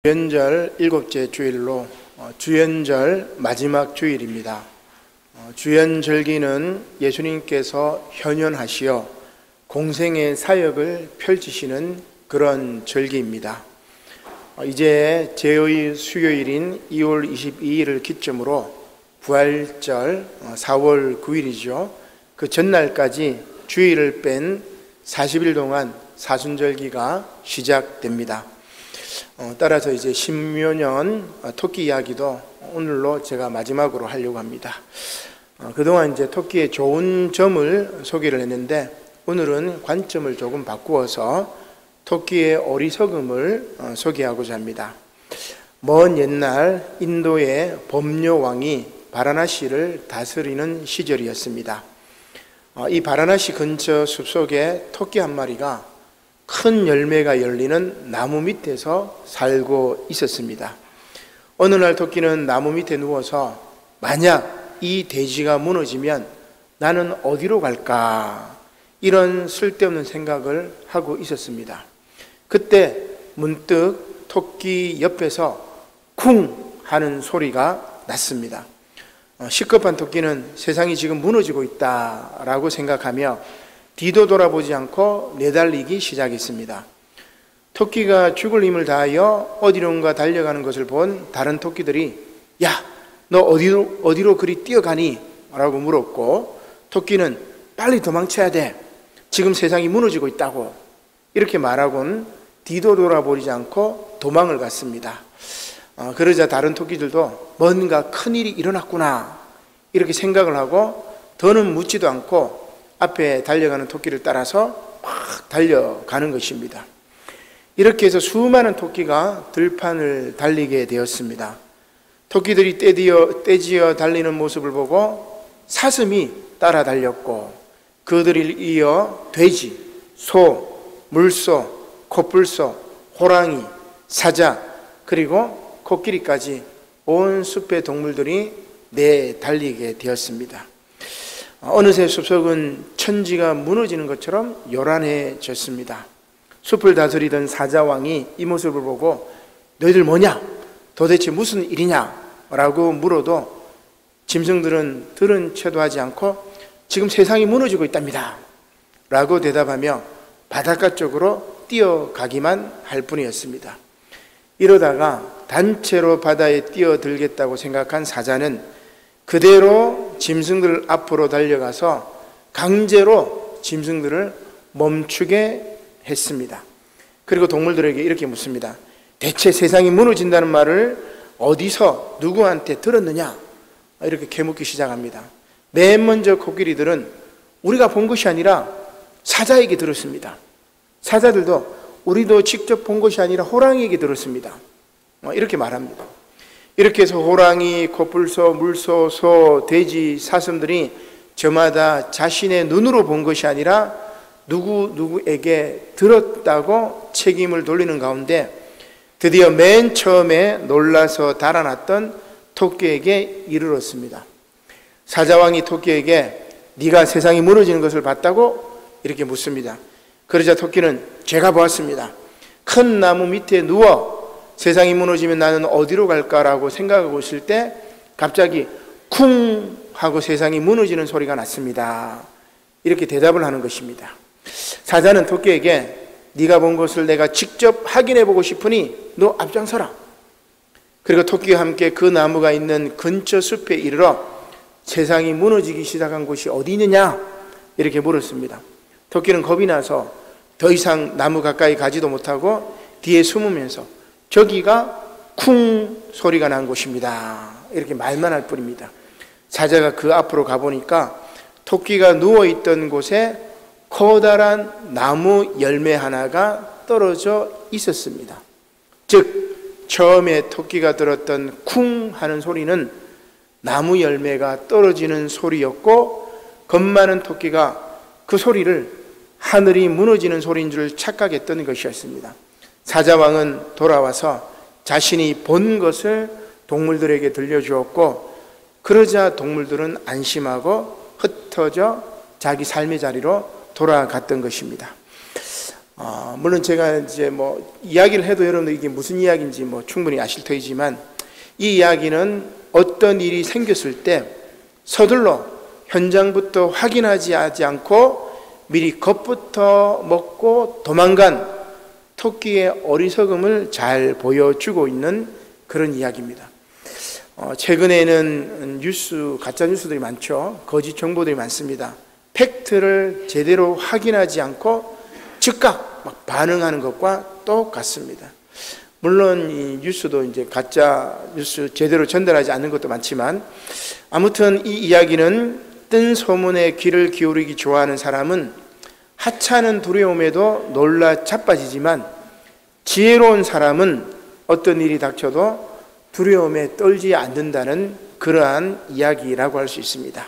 주연절 일곱째 주일로 주연절 마지막 주일입니다. 주연절기는 예수님께서 현현하시어 공생의 사역을 펼치시는 그런 절기입니다. 이제 제5일 수요일인 2월 22일을 기점으로 부활절 4월 9일이죠. 그 전날까지 주일을 뺀 40일 동안 사순절기가 시작됩니다. 따라서 이제 신묘년 토끼 이야기도 오늘로 제가 마지막으로 하려고 합니다. 그동안 이제 토끼의 좋은 점을 소개를 했는데 오늘은 관점을 조금 바꾸어서 토끼의 어리석음을 소개하고자 합니다. 먼 옛날 인도의 법료 왕이 바라나시를 다스리는 시절이었습니다. 이 바라나시 근처 숲속에 토끼 한 마리가 큰 열매가 열리는 나무 밑에서 살고 있었습니다. 어느 날 토끼는 나무 밑에 누워서 만약 이 대지가 무너지면 나는 어디로 갈까? 이런 쓸데없는 생각을 하고 있었습니다. 그때 문득 토끼 옆에서 쿵 하는 소리가 났습니다. 시급한 토끼는 세상이 지금 무너지고 있다라고 생각하며 뒤도 돌아보지 않고 내달리기 시작했습니다. 토끼가 죽을 힘을 다하여 어디론가 달려가는 것을 본 다른 토끼들이 야, 너 어디로 그리 뛰어가니? 라고 물었고 토끼는 빨리 도망쳐야 돼. 지금 세상이 무너지고 있다고. 이렇게 말하고는 뒤도 돌아보지 않고 도망을 갔습니다. 그러자 다른 토끼들도 뭔가 큰일이 일어났구나 이렇게 생각을 하고 더는 묻지도 않고 앞에 달려가는 토끼를 따라서 막 달려가는 것입니다. 이렇게 해서 수많은 토끼가 들판을 달리게 되었습니다. 토끼들이 떼지어 달리는 모습을 보고 사슴이 따라 달렸고 그들을 이어 돼지, 소, 물소, 코뿔소, 호랑이, 사자 그리고 코끼리까지 온 숲의 동물들이 내달리게 되었습니다. 어느새 숲속은 천지가 무너지는 것처럼 요란해졌습니다. 숲을 다스리던 사자왕이 이 모습을 보고 너희들 뭐냐? 도대체 무슨 일이냐? 라고 물어도 짐승들은 들은 채도 하지 않고 지금 세상이 무너지고 있답니다 라고 대답하며 바닷가 쪽으로 뛰어가기만 할 뿐이었습니다. 이러다가 단체로 바다에 뛰어들겠다고 생각한 사자는 그대로 짐승들 앞으로 달려가서 강제로 짐승들을 멈추게 했습니다. 그리고 동물들에게 이렇게 묻습니다. 대체 세상이 무너진다는 말을 어디서 누구한테 들었느냐? 이렇게 캐묻기 시작합니다. 맨 먼저 코끼리들은 우리가 본 것이 아니라 사자에게 들었습니다. 사자들도 우리도 직접 본 것이 아니라 호랑이에게 들었습니다. 이렇게 말합니다. 이렇게 해서 호랑이, 코뿔소, 물소, 소, 돼지, 사슴들이 저마다 자신의 눈으로 본 것이 아니라 누구에게 들었다고 책임을 돌리는 가운데 드디어 맨 처음에 놀라서 달아났던 토끼에게 이르렀습니다. 사자왕이 토끼에게 네가 세상이 무너지는 것을 봤다고? 이렇게 묻습니다. 그러자 토끼는 제가 보았습니다. 큰 나무 밑에 누워 세상이 무너지면 나는 어디로 갈까라고 생각하고 있을 때 갑자기 쿵 하고 세상이 무너지는 소리가 났습니다. 이렇게 대답을 하는 것입니다. 사자는 토끼에게 네가 본 것을 내가 직접 확인해 보고 싶으니 너 앞장서라. 그리고 토끼와 함께 그 나무가 있는 근처 숲에 이르러 세상이 무너지기 시작한 곳이 어디 있느냐? 이렇게 물었습니다. 토끼는 겁이 나서 더 이상 나무 가까이 가지도 못하고 뒤에 숨으면서 저기가 쿵 소리가 난 곳입니다. 이렇게 말만 할 뿐입니다. 사자가 그 앞으로 가보니까 토끼가 누워있던 곳에 커다란 나무 열매 하나가 떨어져 있었습니다. 즉 처음에 토끼가 들었던 쿵 하는 소리는 나무 열매가 떨어지는 소리였고 겁 많은 토끼가 그 소리를 하늘이 무너지는 소리인 줄 착각했던 것이었습니다. 사자왕은 돌아와서 자신이 본 것을 동물들에게 들려주었고 그러자 동물들은 안심하고 흩어져 자기 삶의 자리로 돌아갔던 것입니다. 물론 제가 이제 이야기를 해도 여러분들 이게 무슨 이야기인지 충분히 아실 터이지만, 이 이야기는 어떤 일이 생겼을 때 서둘러 현장부터 확인하지 않고 미리 겁부터 먹고 도망간 토끼의 어리석음을 잘 보여주고 있는 그런 이야기입니다. 최근에는 가짜 뉴스들이 많죠. 거짓 정보들이 많습니다. 팩트를 제대로 확인하지 않고 즉각 막 반응하는 것과 똑같습니다. 물론 이 뉴스도 이제 가짜 뉴스 제대로 전달하지 않는 것도 많지만, 아무튼 이 이야기는 뜬 소문에 귀를 기울이기 좋아하는 사람은 하찮은 두려움에도 놀라 자빠지지만, 지혜로운 사람은 어떤 일이 닥쳐도 두려움에 떨지 않는다는 그러한 이야기라고 할 수 있습니다.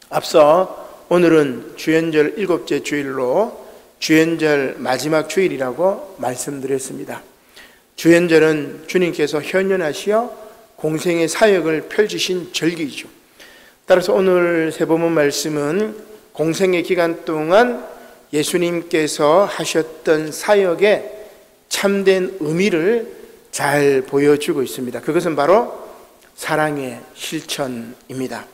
앞서 오늘은 주연절 7째 주일로 주연절 마지막 주일이라고 말씀드렸습니다. 주연절은 주님께서 현현하시어 공생의 사역을 펼치신 절기이죠. 따라서 오늘 세번문 말씀은 공생의 기간 동안 예수님께서 하셨던 사역의 참된 의미를 잘 보여주고 있습니다. 그것은 바로 사랑의 실천입니다.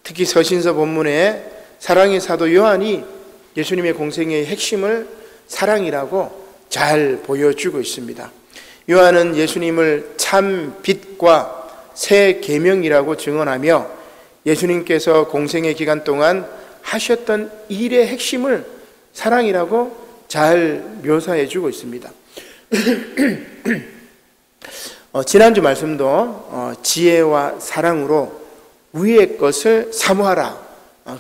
특히 서신서 본문에 사랑의 사도 요한이 예수님의 공생의 핵심을 사랑이라고 잘 보여주고 있습니다. 요한은 예수님을 참 빛과 새 계명이라고 증언하며 예수님께서 공생의 기간 동안 하셨던 일의 핵심을 사랑이라고 잘 묘사해 주고 있습니다. 지난주 말씀도 지혜와 사랑으로 위의 것을 사모하라,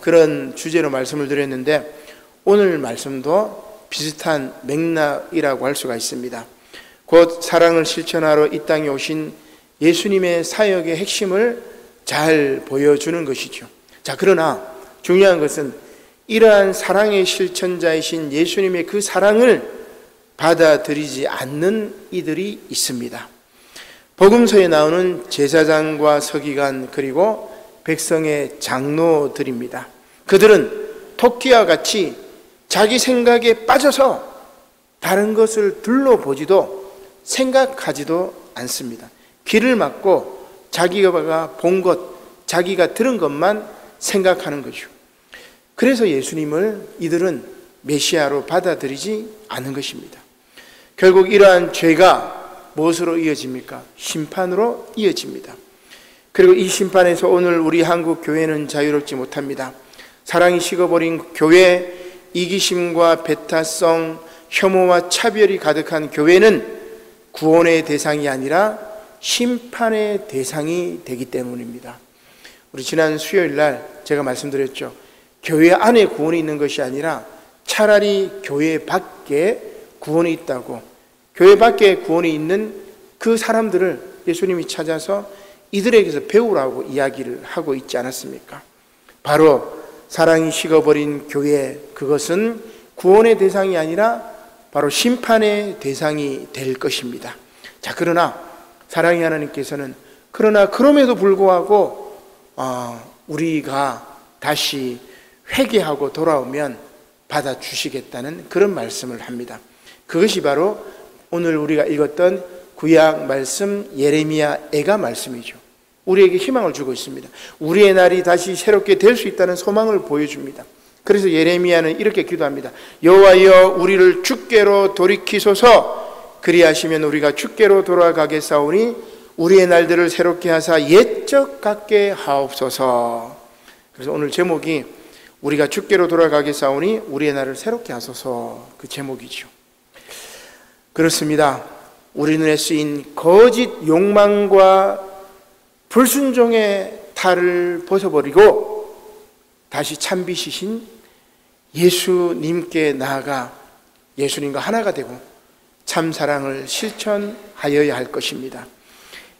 그런 주제로 말씀을 드렸는데, 오늘 말씀도 비슷한 맥락이라고 할 수가 있습니다. 곧 사랑을 실천하러 이 땅에 오신 예수님의 사역의 핵심을 잘 보여주는 것이죠. 자, 그러나 중요한 것은 이러한 사랑의 실천자이신 예수님의 그 사랑을 받아들이지 않는 이들이 있습니다. 복음서에 나오는 제사장과 서기관 그리고 백성의 장로들입니다. 그들은 토끼와 같이 자기 생각에 빠져서 다른 것을 둘러보지도 생각하지도 않습니다. 귀를 막고 자기가 본 것, 자기가 들은 것만 생각하는 거죠. 그래서 예수님을 이들은 메시아로 받아들이지 않은 것입니다. 결국 이러한 죄가 무엇으로 이어집니까? 심판으로 이어집니다. 그리고 이 심판에서 오늘 우리 한국 교회는 자유롭지 못합니다. 사랑이 식어버린 교회, 이기심과 배타성, 혐오와 차별이 가득한 교회는 구원의 대상이 아니라 심판의 대상이 되기 때문입니다. 우리 지난 수요일 날 제가 말씀드렸죠. 교회 안에 구원이 있는 것이 아니라 차라리 교회 밖에 구원이 있다고, 교회 밖에 구원이 있는 그 사람들을 예수님이 찾아서 이들에게서 배우라고 이야기를 하고 있지 않았습니까? 바로 사랑이 식어버린 교회, 그것은 구원의 대상이 아니라 바로 심판의 대상이 될 것입니다. 자, 그러나 사랑의 하나님께서는 그럼에도 불구하고 우리가 다시 회개하고 돌아오면 받아주시겠다는 그런 말씀을 합니다. 그것이 바로 오늘 우리가 읽었던 구약 말씀 예레미야 애가 말씀이죠. 우리에게 희망을 주고 있습니다. 우리의 날이 다시 새롭게 될 수 있다는 소망을 보여줍니다. 그래서 예레미야는 이렇게 기도합니다. 여호와여, 우리를 주께로 돌이키소서. 그리하시면 우리가 주께로 돌아가겠사오니 우리의 날들을 새롭게 하사 옛적 같게 하옵소서. 그래서 오늘 제목이 우리가 주께로 돌아가겠사오니 우리의 날을 새롭게 하소서, 그 제목이죠. 그렇습니다. 우리 눈에 쓰인 거짓 욕망과 불순종의 탈을 벗어버리고 다시 참빛이신 예수님께 나아가 예수님과 하나가 되고 참사랑을 실천하여야 할 것입니다.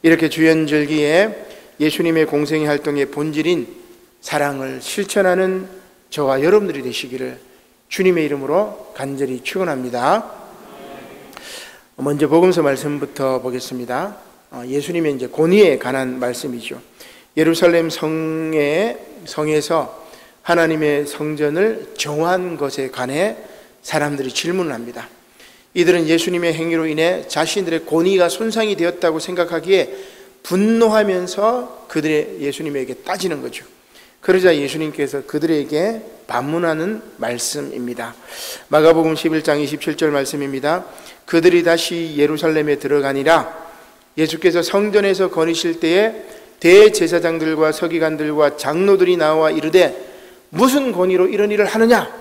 이렇게 주연절기에 예수님의 공생의 활동의 본질인 사랑을 실천하는 저와 여러분들이 되시기를 주님의 이름으로 간절히 축원합니다. 먼저 복음서 말씀부터 보겠습니다. 예수님의 이제 권위에 관한 말씀이죠. 예루살렘 성에서 하나님의 성전을 정화한 것에 관해 사람들이 질문을 합니다. 이들은 예수님의 행위로 인해 자신들의 권위가 손상이 되었다고 생각하기에 분노하면서 그들의 예수님에게 따지는 거죠. 그러자 예수님께서 그들에게 반문하는 말씀입니다. 마가복음 11장 27절 말씀입니다. 그들이 다시 예루살렘에 들어가니라. 예수께서 성전에서 거니실 때에 대제사장들과 서기관들과 장로들이 나와 이르되 무슨 권위로 이런 일을 하느냐?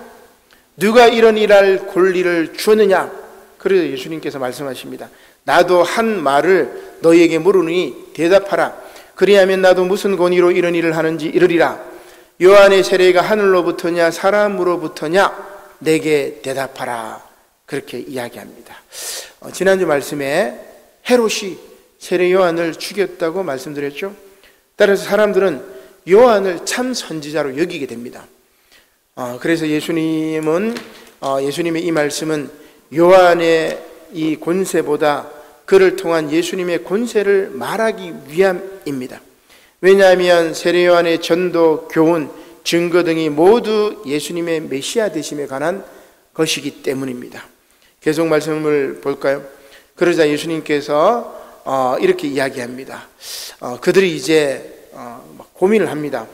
누가 이런 일할 권리를 주었느냐? 그래서 예수님께서 말씀하십니다. 나도 한 말을 너희에게 물으니 대답하라. 그리하면 나도 무슨 권위로 이런 일을 하는지 이르리라. 요한의 세례가 하늘로부터냐 사람으로부터냐? 내게 대답하라. 그렇게 이야기합니다. 지난주 말씀에 헤롯이 세례 요한을 죽였다고 말씀드렸죠. 따라서 사람들은 요한을 참 선지자로 여기게 됩니다. 그래서 예수님의 이 말씀은 요한의 이 권세보다 그를 통한 예수님의 권세를 말하기 위함입니다. 왜냐하면 세례 요한의 전도, 교훈, 증거 등이 모두 예수님의 메시아 되심에 관한 것이기 때문입니다. 계속 말씀을 볼까요? 그러자 예수님께서 이렇게 이야기합니다. 그들이 이제 고민을 합니다.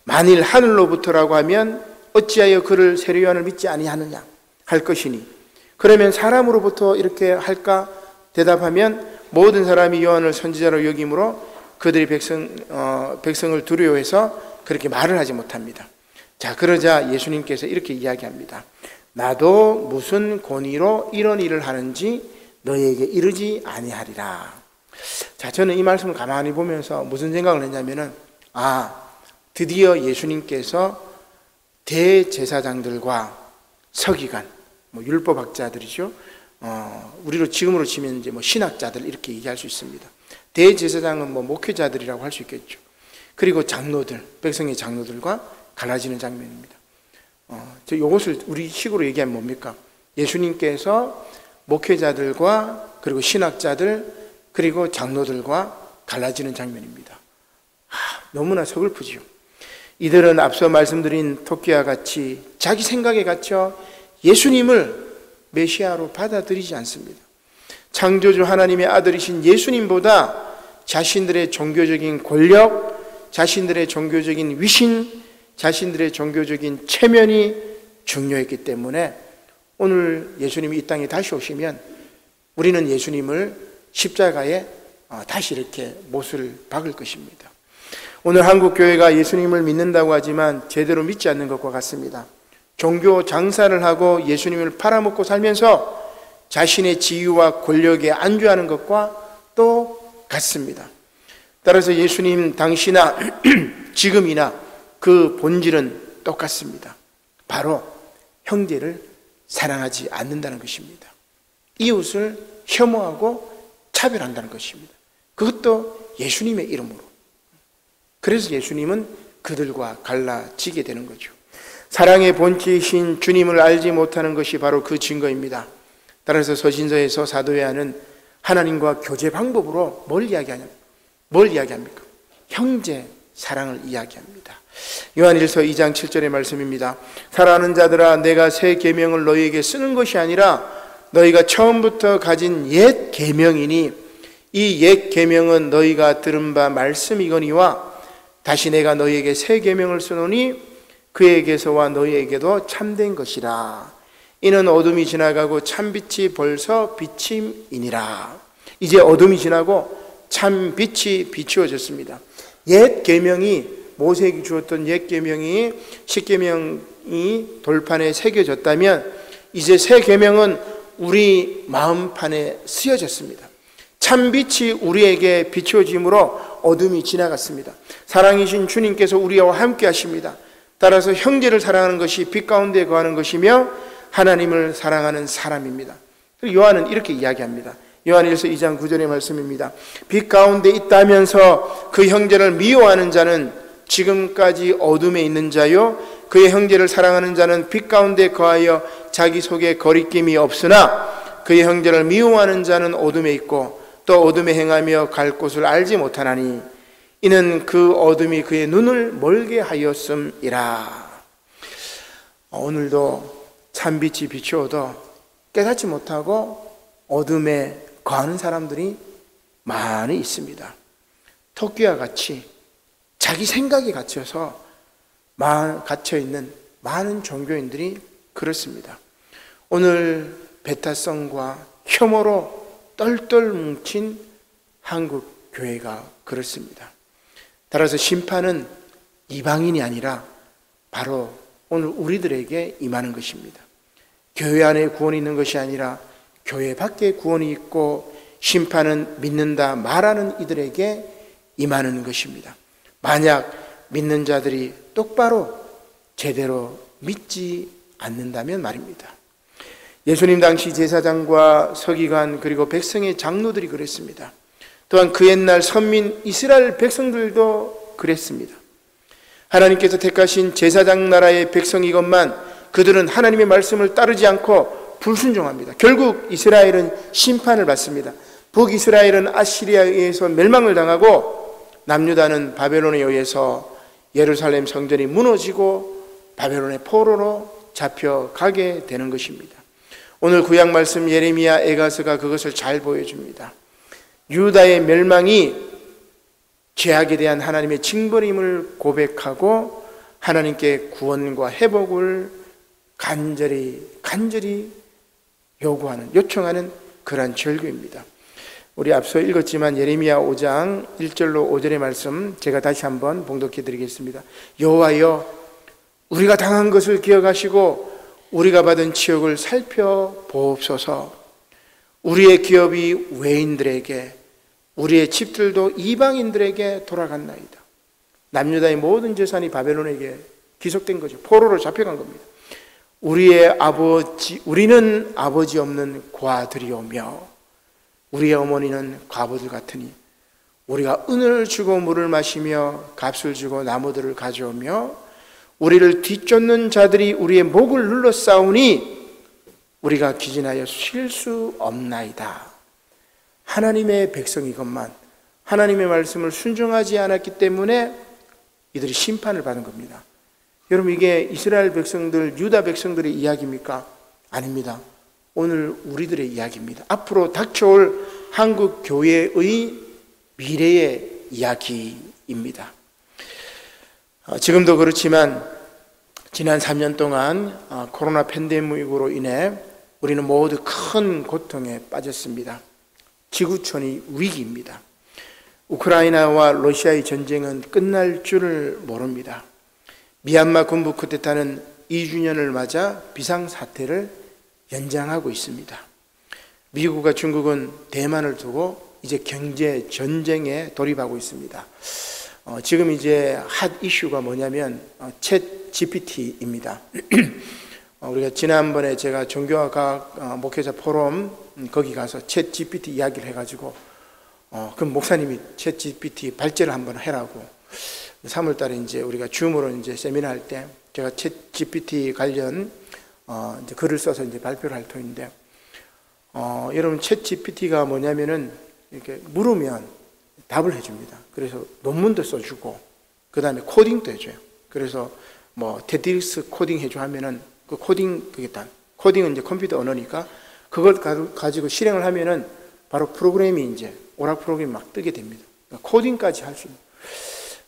만일 하늘로부터라고 하면 어찌하여 그를 세례 요한을 믿지 아니하느냐 할 것이니, 그러면 사람으로부터 이렇게 할까 대답하면 모든 사람이 요한을 선지자로 여김으로 그들이 백성을 두려워해서 그렇게 말을 하지 못합니다. 자, 그러자 예수님께서 이렇게 이야기합니다. 나도 무슨 권위로 이런 일을 하는지 너희에게 이르지 아니하리라. 자, 저는 이 말씀을 가만히 보면서 무슨 생각을 했냐면은, 드디어 예수님께서 대제사장들과 서기관, 율법학자들이죠. 우리로 지금으로 치면 이제 신학자들 이렇게 얘기할 수 있습니다. 대제사장은 목회자들이라고 할 수 있겠죠. 그리고 장로들, 백성의 장로들과 갈라지는 장면입니다. 이것을 우리 식으로 얘기하면 뭡니까? 예수님께서 목회자들과 그리고 신학자들 그리고 장로들과 갈라지는 장면입니다. 너무나 서글프지요. 이들은 앞서 말씀드린 토끼와 같이 자기 생각에 갇혀 예수님을 메시아로 받아들이지 않습니다. 창조주 하나님의 아들이신 예수님보다 자신들의 종교적인 권력, 자신들의 종교적인 위신, 자신들의 종교적인 체면이 중요했기 때문에 오늘 예수님이 이 땅에 다시 오시면 우리는 예수님을 십자가에 다시 이렇게 못을 박을 것입니다. 오늘 한국 교회가 예수님을 믿는다고 하지만 제대로 믿지 않는 것과 같습니다. 종교 장사를 하고 예수님을 팔아먹고 살면서 자신의 지위와 권력에 안주하는 것과 또 같습니다. 따라서 예수님 당시나 지금이나 그 본질은 똑같습니다. 바로 형제를 사랑하지 않는다는 것입니다. 이웃을 혐오하고 차별한다는 것입니다. 그것도 예수님의 이름으로. 그래서 예수님은 그들과 갈라지게 되는 거죠. 사랑의 본체이신 주님을 알지 못하는 것이 바로 그 증거입니다. 따라서 서신서에서 사도 요한은 하나님과 교제 방법으로 뭘 이야기합니까? 형제 사랑을 이야기합니다. 요한일서 2장 7절의 말씀입니다. 사랑하는 자들아, 내가 새 계명을 너희에게 쓰는 것이 아니라 너희가 처음부터 가진 옛 계명이니 이 옛 계명은 너희가 들은 바 말씀이거니와 다시 내가 너희에게 새 계명을 쓰노니 그에게서와 너희에게도 참된 것이라. 이는 어둠이 지나가고 참빛이 벌써 비침이니라. 이제 어둠이 지나고 참빛이 비추어졌습니다. 옛 계명이, 모세에게 주었던 옛 계명이, 십계명이 돌판에 새겨졌다면 이제 새 계명은 우리 마음판에 쓰여졌습니다. 참빛이 우리에게 비추어짐으로 어둠이 지나갔습니다. 사랑이신 주님께서 우리와 함께 하십니다. 따라서 형제를 사랑하는 것이 빛 가운데 거하는 것이며 하나님을 사랑하는 사람입니다. 요한은 이렇게 이야기합니다. 요한일서 2장 9절의 말씀입니다. 빛 가운데 있다면서 그 형제를 미워하는 자는 지금까지 어둠에 있는 자요, 그의 형제를 사랑하는 자는 빛 가운데 거하여 자기 속에 거리낌이 없으나 그의 형제를 미워하는 자는 어둠에 있고 또 어둠에 행하며 갈 곳을 알지 못하나니 이는 그 어둠이 그의 눈을 멀게 하였음이라. 오늘도 찬빛이 비추어도 깨닫지 못하고 어둠에 거하는 사람들이 많이 있습니다. 토끼와 같이 자기 생각이 갇혀서 갇혀있는 많은 종교인들이 그렇습니다. 오늘 배타성과 혐오로 똘똘 뭉친 한국 교회가 그렇습니다. 따라서 심판은 이방인이 아니라 바로 오늘 우리들에게 임하는 것입니다. 교회 안에 구원이 있는 것이 아니라 교회 밖에 구원이 있고 심판은 믿는다 말하는 이들에게 임하는 것입니다. 만약 믿는 자들이 똑바로 제대로 믿지 않는다면 말입니다. 예수님 당시 제사장과 서기관 그리고 백성의 장로들이 그랬습니다. 또한 그 옛날 선민 이스라엘 백성들도 그랬습니다. 하나님께서 택하신 제사장 나라의 백성이건만 그들은 하나님의 말씀을 따르지 않고 불순종합니다. 결국 이스라엘은 심판을 받습니다. 북이스라엘은 아시리아에 의해서 멸망을 당하고 남유다는 바벨론에 의해서 예루살렘 성전이 무너지고 바벨론의 포로로 잡혀가게 되는 것입니다. 오늘 구약 말씀 예레미야 에가서가 그것을 잘 보여줍니다. 유다의 멸망이 죄악에 대한 하나님의 징벌임을 고백하고 하나님께 구원과 회복을 간절히 요청하는 그러한 절규입니다. 우리 앞서 읽었지만 예레미야 5장 1절로 5절의 말씀 제가 다시 한번 봉독해 드리겠습니다. 여호와여, 우리가 당한 것을 기억하시고 우리가 받은 치욕을 살펴보옵소서. 우리의 기업이 외인들에게, 우리의 집들도 이방인들에게 돌아갔나이다. 남유다의 모든 재산이 바벨론에게 기속된 거죠. 포로로 잡혀간 겁니다. 우리는 아버지 없는 고아들이오며 우리의 어머니는 과부들 같으니 우리가 은을 주고 물을 마시며 값을 주고 나무들을 가져오며 우리를 뒤쫓는 자들이 우리의 목을 눌러 싸우니 우리가 기진하여 쉴 수 없나이다. 하나님의 백성이건만 하나님의 말씀을 순종하지 않았기 때문에 이들이 심판을 받은 겁니다. 여러분, 이게 이스라엘 백성들, 유다 백성들의 이야기입니까? 아닙니다. 오늘 우리들의 이야기입니다. 앞으로 닥쳐올 한국 교회의 미래의 이야기입니다. 지금도 그렇지만 지난 3년 동안 코로나 팬데믹으로 인해 우리는 모두 큰 고통에 빠졌습니다. 지구촌이 위기입니다. 우크라이나와 러시아의 전쟁은 끝날 줄을 모릅니다. 미얀마 군부 쿠데타는 2주년을 맞아 비상사태를 연장하고 있습니다. 미국과 중국은 대만을 두고 이제 경제 전쟁에 돌입하고 있습니다. 지금 이제 핫 이슈가 뭐냐면 챗 GPT입니다. 우리가 지난번에 제가 종교와 과학 목회자 포럼 거기 가서 챗 GPT 이야기를 해가지고 그럼 목사님이 챗 GPT 발제를 한번 해라고 3월 달에 이제 우리가 줌으로 이제 세미나 할 때 제가 챗 GPT 관련 이제 글을 써서 이제 발표를 할 터인데 여러분 챗 GPT가 뭐냐면은 이렇게 물으면 답을 해줍니다. 그래서 논문도 써주고 그 다음에 코딩도 해줘요. 그래서 뭐 테드릭스 코딩 해줘 하면은 그 코딩 그겠다. 코딩은 이제 컴퓨터 언어니까 그걸 가지고 실행을 하면은 바로 프로그램이 이제 오락 프로그램이 막 뜨게 됩니다. 그러니까 코딩까지 할 수 있는.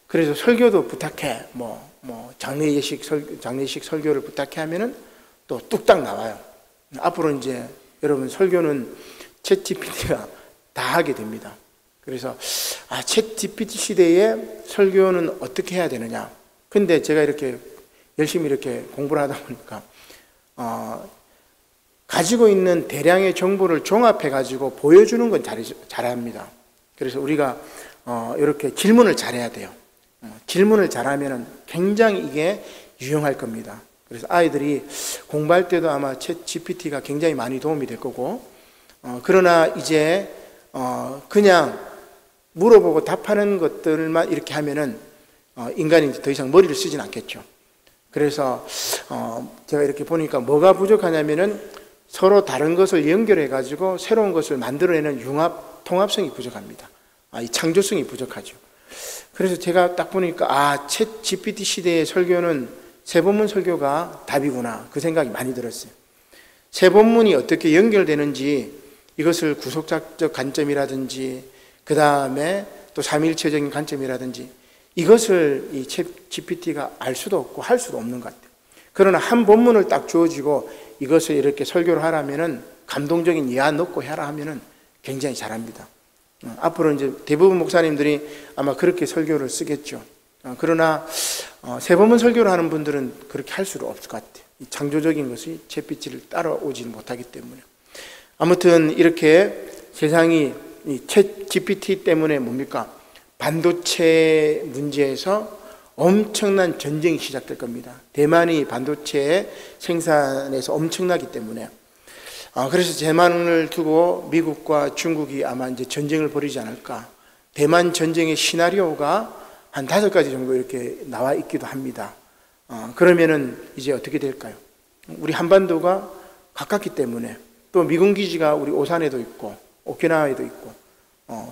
그래서 설교도 부탁해. 뭐 장례식 설교를 부탁해 하면은 또 뚝딱 나와요. 앞으로 이제 여러분 설교는 챗 GPT가 다 하게 됩니다. 그래서 챗 GPT 시대에 설교는 어떻게 해야 되느냐. 근데 제가 이렇게 열심히 이렇게 공부를 하다 보니까 가지고 있는 대량의 정보를 종합해 가지고 보여주는 건 잘합니다. 그래서 우리가 이렇게 질문을 잘해야 돼요. 질문을 잘하면 굉장히 이게 유용할 겁니다. 그래서 아이들이 공부할 때도 아마 챗 GPT가 굉장히 많이 도움이 될 거고 그러나 이제 그냥 물어보고 답하는 것들만 이렇게 하면은 인간이 더 이상 머리를 쓰진 않겠죠. 그래서 제가 이렇게 보니까 뭐가 부족하냐면은 서로 다른 것을 연결해 가지고 새로운 것을 만들어내는 융합 통합성이 부족합니다. 이 창조성이 부족하죠. 그래서 제가 딱 보니까 챗 GPT 시대의 설교는 세본문 설교가 답이구나, 그 생각이 많이 들었어요. 세본문이 어떻게 연결되는지, 이것을 구속사적 관점이라든지 그 다음에 또 삼위일체적인 관점이라든지 이것을 이 챗 GPT가 알 수도 없고 할 수도 없는 것 같아요. 그러나 한 본문을 딱 주어지고 이것을 이렇게 설교를 하라면은, 감동적인 예화 넣고 해라 하면은 굉장히 잘합니다. 앞으로 이제 대부분 목사님들이 아마 그렇게 설교를 쓰겠죠. 그러나 세본문 설교를 하는 분들은 그렇게 할 수는 없을 것 같아요. 이 창조적인 것이 GPT를 따라오지 못하기 때문에. 아무튼 이렇게 세상이 이 챗 GPT 때문에 뭡니까? 반도체 문제에서 엄청난 전쟁이 시작될 겁니다. 대만이 반도체 생산에서 엄청나기 때문에. 그래서 대만을 두고 미국과 중국이 아마 이제 전쟁을 벌이지 않을까. 대만 전쟁의 시나리오가 한 5가지 정도 이렇게 나와 있기도 합니다. 그러면은 이제 어떻게 될까요? 우리 한반도가 가깝기 때문에, 또 미군 기지가 우리 오산에도 있고 오키나와에도 있고,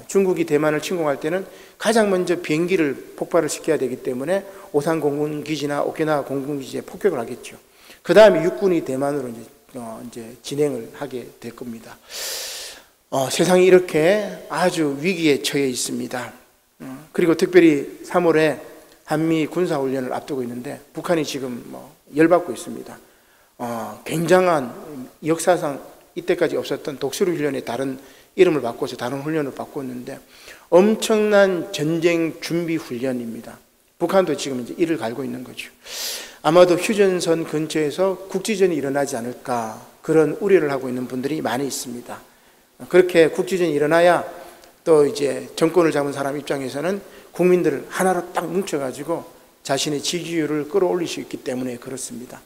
중국이 대만을 침공할 때는 가장 먼저 비행기를 폭발을 시켜야 되기 때문에 오산 공군기지나 오키나와 공군기지에 폭격을 하겠죠. 그 다음에 육군이 대만으로 이제 진행을 하게 될 겁니다. 세상이 이렇게 아주 위기에 처해 있습니다. 그리고 특별히 3월에 한미 군사훈련을 앞두고 있는데 북한이 지금 열받고 있습니다. 굉장한 역사상 이때까지 없었던 독수리 훈련의 다른 이름을 바꿔서 다른 훈련을 바꿨는데 엄청난 전쟁 준비 훈련입니다. 북한도 지금 이제 이를 갈고 있는 거죠. 아마도 휴전선 근처에서 국지전이 일어나지 않을까, 그런 우려를 하고 있는 분들이 많이 있습니다. 그렇게 국지전이 일어나야 또 이제 정권을 잡은 사람 입장에서는 국민들을 하나로 딱 뭉쳐가지고 자신의 지지율을 끌어올릴 수 있기 때문에 그렇습니다.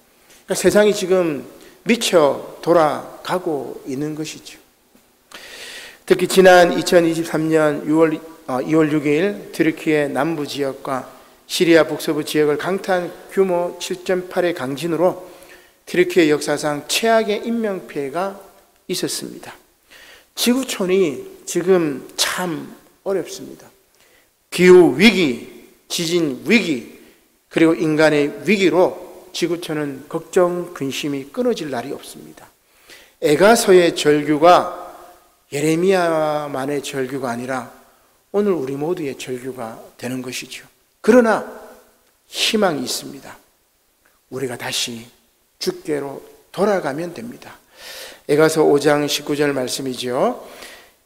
그러니까 세상이 지금 미쳐 돌아가고 있는 것이죠. 특히 지난 2023년 2월 6일 튀르키예 남부 지역과 시리아 북서부 지역을 강타한 규모 7.8의 강진으로 튀르키예 역사상 최악의 인명피해가 있었습니다. 지구촌이 지금 참 어렵습니다. 기후위기, 지진위기, 그리고 인간의 위기로 지구촌은 걱정, 근심이 끊어질 날이 없습니다. 에가서의 절규가 예레미야만의 절규가 아니라 오늘 우리 모두의 절규가 되는 것이죠. 그러나 희망이 있습니다. 우리가 다시 주께로 돌아가면 됩니다. 에가서 5장 19절 말씀이죠.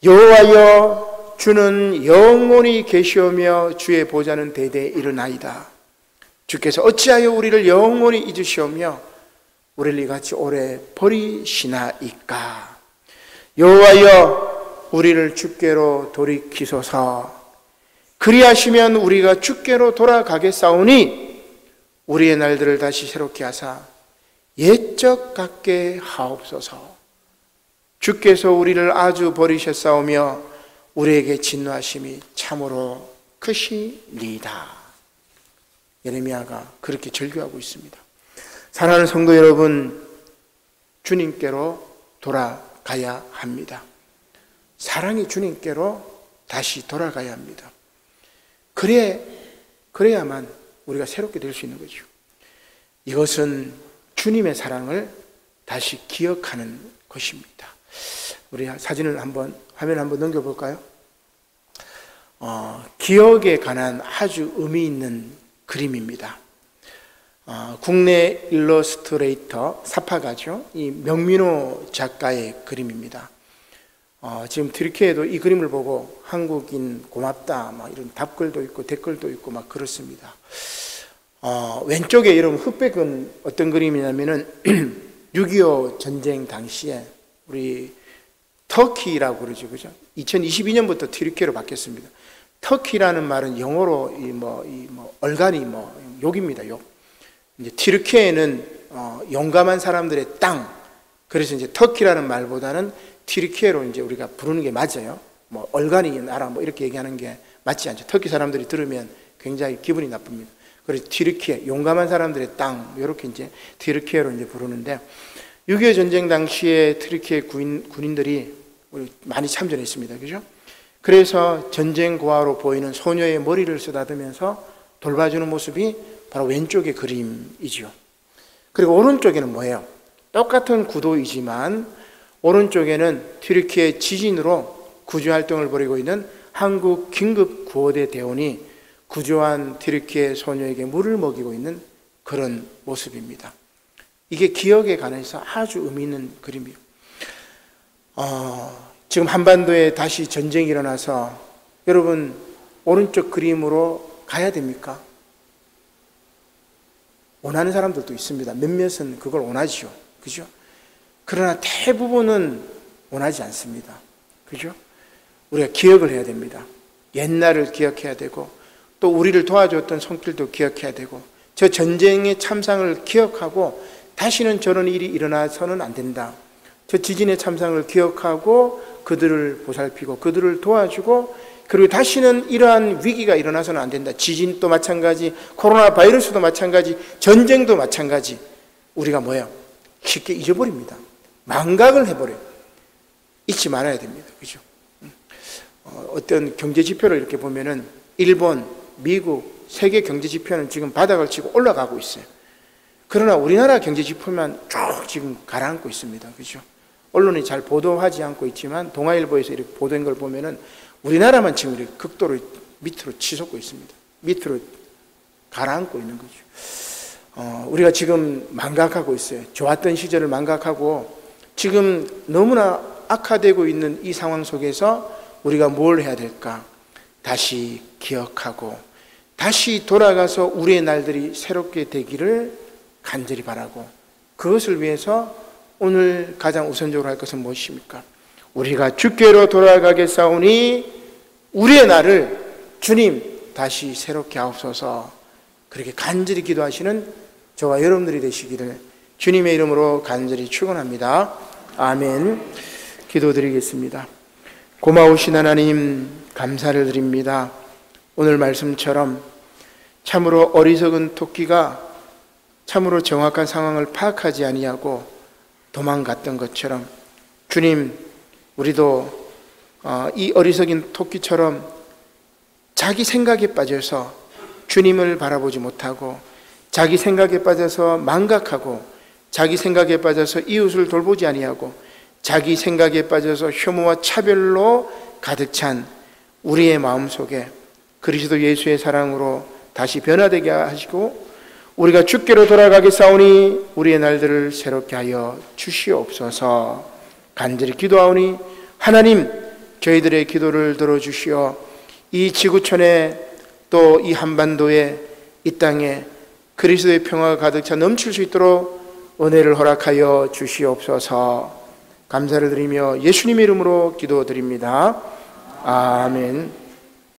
여호와여, 주는 영원히 계시오며 주의 보좌는 대대 일어나이다. 주께서 어찌하여 우리를 영원히 잊으시오며 우리를 이같이 오래 버리시나이까. 여호와여, 우리를 주께로 돌이키소서. 그리하시면 우리가 주께로 돌아가겠사오니 우리의 날들을 다시 새롭게 하사 옛적 같게 하옵소서. 주께서 우리를 아주 버리셨사오며 우리에게 진노하심이 참으로 크시리이다. 예레미야가 그렇게 절규하고 있습니다. 사랑하는 성도 여러분, 주님께로 돌아가야 합니다. 사랑이 주님께로 다시 돌아가야 합니다. 그래야만 우리가 새롭게 될 수 있는 거죠. 이것은 주님의 사랑을 다시 기억하는 것입니다. 우리 사진을 화면 한번 넘겨볼까요? 기억에 관한 아주 의미 있는 그림입니다. 국내 일러스트레이터 사파가죠. 이 명민호 작가의 그림입니다. 지금 튀르키예도 이 그림을 보고 한국인 고맙다 막 이런 답글도 있고 댓글도 있고 막 그렇습니다. 왼쪽에 이런 흑백은 어떤 그림이냐면은 6.25 전쟁 당시에 우리 터키라고 그러죠, 그죠? 2022년부터 튀르키예로 바뀌었습니다. 터키라는 말은 영어로 얼간이 욕입니다, 욕. 이제 튀르키예는 용감한 사람들의 땅. 그래서 이제 터키라는 말보다는 튀르키예로 이제 우리가 부르는 게 맞아요. 얼간이 나라 이렇게 얘기하는 게 맞지 않죠. 터키 사람들이 들으면 굉장히 기분이 나쁩니다. 그래서 튀르키예, 용감한 사람들의 땅, 이렇게 이제 튀르키예로 이제 부르는데 6.25 전쟁 당시에 튀르키예 군인들이 많이 참전했습니다. 그죠? 그래서 전쟁 고아로 보이는 소녀의 머리를 쓰다듬으면서 돌봐주는 모습이 바로 왼쪽의 그림이죠. 그리고 오른쪽에는 뭐예요? 똑같은 구도이지만 오른쪽에는 튀르키예 지진으로 구조활동을 벌이고 있는 한국 긴급구호대 대원이 구조한 튀르키예 소녀에게 물을 먹이고 있는 그런 모습입니다. 이게 기억에 관해서 아주 의미 있는 그림이에요. 지금 한반도에 다시 전쟁이 일어나서 여러분 오른쪽 그림으로 가야 됩니까? 원하는 사람들도 있습니다. 몇몇은 그걸 원하죠. 그죠? 그러나 대부분은 원하지 않습니다. 그죠? 우리가 기억을 해야 됩니다. 옛날을 기억해야 되고 또 우리를 도와줬던 손길도 기억해야 되고 저 전쟁의 참상을 기억하고 다시는 저런 일이 일어나서는 안 된다. 저 지진의 참상을 기억하고 그들을 보살피고 그들을 도와주고 그리고 다시는 이러한 위기가 일어나서는 안 된다. 지진도 마찬가지, 코로나 바이러스도 마찬가지, 전쟁도 마찬가지. 우리가 뭐예요? 쉽게 잊어버립니다. 망각을 해버려요. 잊지 말아야 됩니다. 그죠? 어떤 경제 지표를 이렇게 보면은 일본, 미국, 세계 경제 지표는 지금 바닥을 치고 올라가고 있어요. 그러나 우리나라 경제 지표만 쭉 지금 가라앉고 있습니다. 그죠? 언론이 잘 보도하지 않고 있지만 동아일보에서 이렇게 보도한 걸 보면은 우리나라만 지금 이렇게 극도로 밑으로 치솟고 있습니다. 밑으로 가라앉고 있는 거죠. 우리가 지금 망각하고 있어요. 좋았던 시절을 망각하고 지금 너무나 악화되고 있는 이 상황 속에서 우리가 뭘 해야 될까? 다시 기억하고 다시 돌아가서 우리의 날들이 새롭게 되기를 간절히 바라고 그것을 위해서 오늘 가장 우선적으로 할 것은 무엇입니까? 우리가 주께로 돌아가겠사오니 우리의 날을 주님 다시 새롭게 하옵소서 그렇게 간절히 기도하시는 저와 여러분들이 되시기를 주님의 이름으로 간절히 축원합니다. 아멘. 기도드리겠습니다. 고마우신 하나님 감사를 드립니다. 오늘 말씀처럼 참으로 어리석은 토끼가 참으로 정확한 상황을 파악하지 아니하고 도망갔던 것처럼 주님 우리도 이 어리석은 토끼처럼 자기 생각에 빠져서 주님을 바라보지 못하고 자기 생각에 빠져서 망각하고 자기 생각에 빠져서 이웃을 돌보지 아니하고 자기 생각에 빠져서 혐오와 차별로 가득 찬 우리의 마음속에 그리스도 예수의 사랑으로 다시 변화되게 하시고 우리가 주께로 돌아가겠사오니 우리의 날들을 새롭게 하여 주시옵소서. 간절히 기도하오니 하나님 저희들의 기도를 들어주시어 이 지구촌에 또 이 한반도에 이 땅에 그리스도의 평화가 가득 차 넘칠 수 있도록 은혜를 허락하여 주시옵소서. 감사를 드리며 예수님의 이름으로 기도드립니다. 아멘.